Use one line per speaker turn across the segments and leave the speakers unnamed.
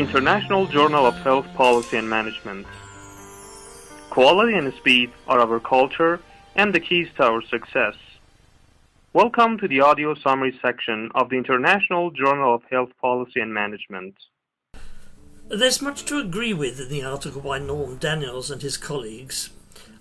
International Journal of Health Policy and Management. Quality and speed are our culture and the keys to our success. Welcome to the audio summary section of the International Journal of Health Policy and Management.
There's much to agree with in the article by Norm Daniels and his colleagues.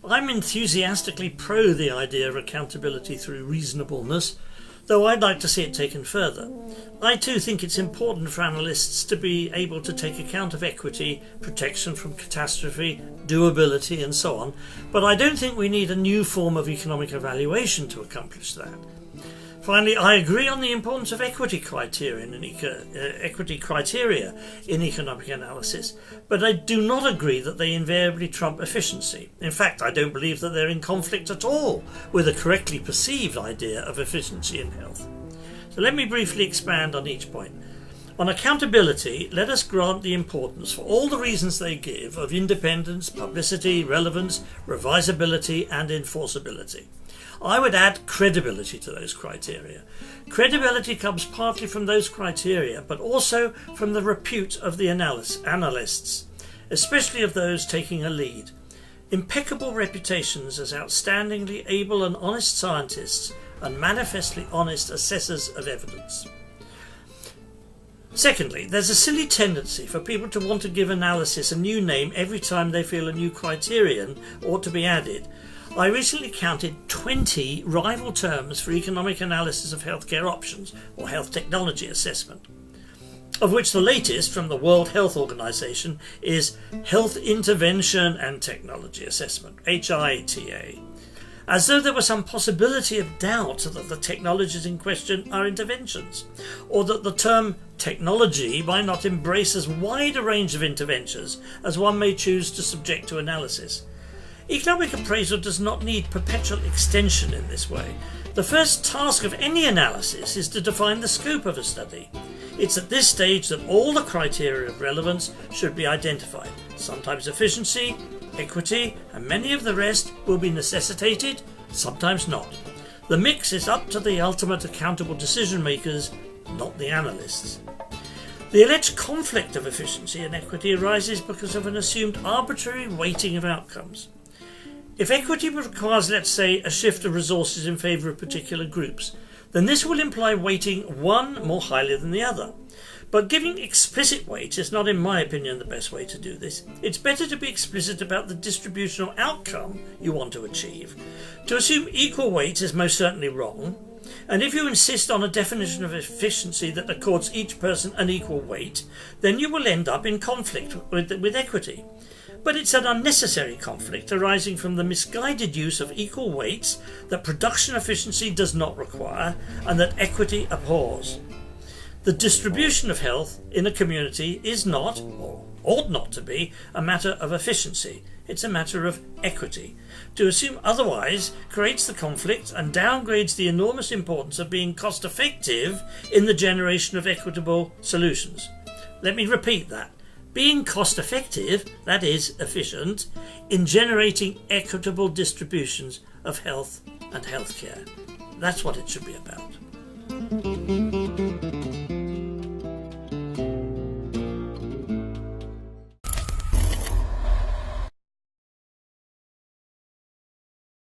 I'm enthusiastically pro the idea of accountability through reasonableness, though I'd like to see it taken further. I too think it's important for analysts to be able to take account of equity, protection from catastrophe, doability and so on, but I don't think we need a new form of economic evaluation to accomplish that. Finally, I agree on the importance of equity criteria in economic analysis, but I do not agree that they invariably trump efficiency. In fact, I don't believe that they're in conflict at all with a correctly perceived idea of efficiency in health. So let me briefly expand on each point. On accountability, let us grant the importance, for all the reasons they give, of independence, publicity, relevance, revisability and enforceability. I would add credibility to those criteria. Credibility comes partly from those criteria, but also from the repute of the analysts, especially of those taking a lead. Impeccable reputations as outstandingly able and honest scientists and manifestly honest assessors of evidence. Secondly, there's a silly tendency for people to want to give analysis a new name every time they feel a new criterion ought to be added. I recently counted 20 rival terms for economic analysis of healthcare options, or health technology assessment, of which the latest from the World Health Organization is Health Intervention and Technology Assessment, HTA, as though there was some possibility of doubt that the technologies in question are interventions, or that the term technology might not embrace as wide a range of interventions as one may choose to subject to analysis. Economic appraisal does not need perpetual extension in this way. The first task of any analysis is to define the scope of a study. It's at this stage that all the criteria of relevance should be identified. Sometimes efficiency, equity, and many of the rest will be necessitated, sometimes not. The mix is up to the ultimate accountable decision makers, not the analysts. The alleged conflict of efficiency and equity arises because of an assumed arbitrary weighting of outcomes. If equity requires, let's say, a shift of resources in favour of particular groups, then this will imply weighting one more highly than the other. But giving explicit weight is not, in my opinion, the best way to do this. It's better to be explicit about the distributional outcome you want to achieve. To assume equal weight is most certainly wrong, and if you insist on a definition of efficiency that accords each person an equal weight, then you will end up in conflict with equity. But it's an unnecessary conflict arising from the misguided use of equal weights that production efficiency does not require and that equity abhors. The distribution of health in a community is not, or ought not to be, a matter of efficiency. It's a matter of equity. To assume otherwise creates the conflict and downgrades the enormous importance of being cost effective in the generation of equitable solutions. Let me repeat that. Being cost effective, that is, efficient, in generating equitable distributions of health and healthcare. That's what it should be about.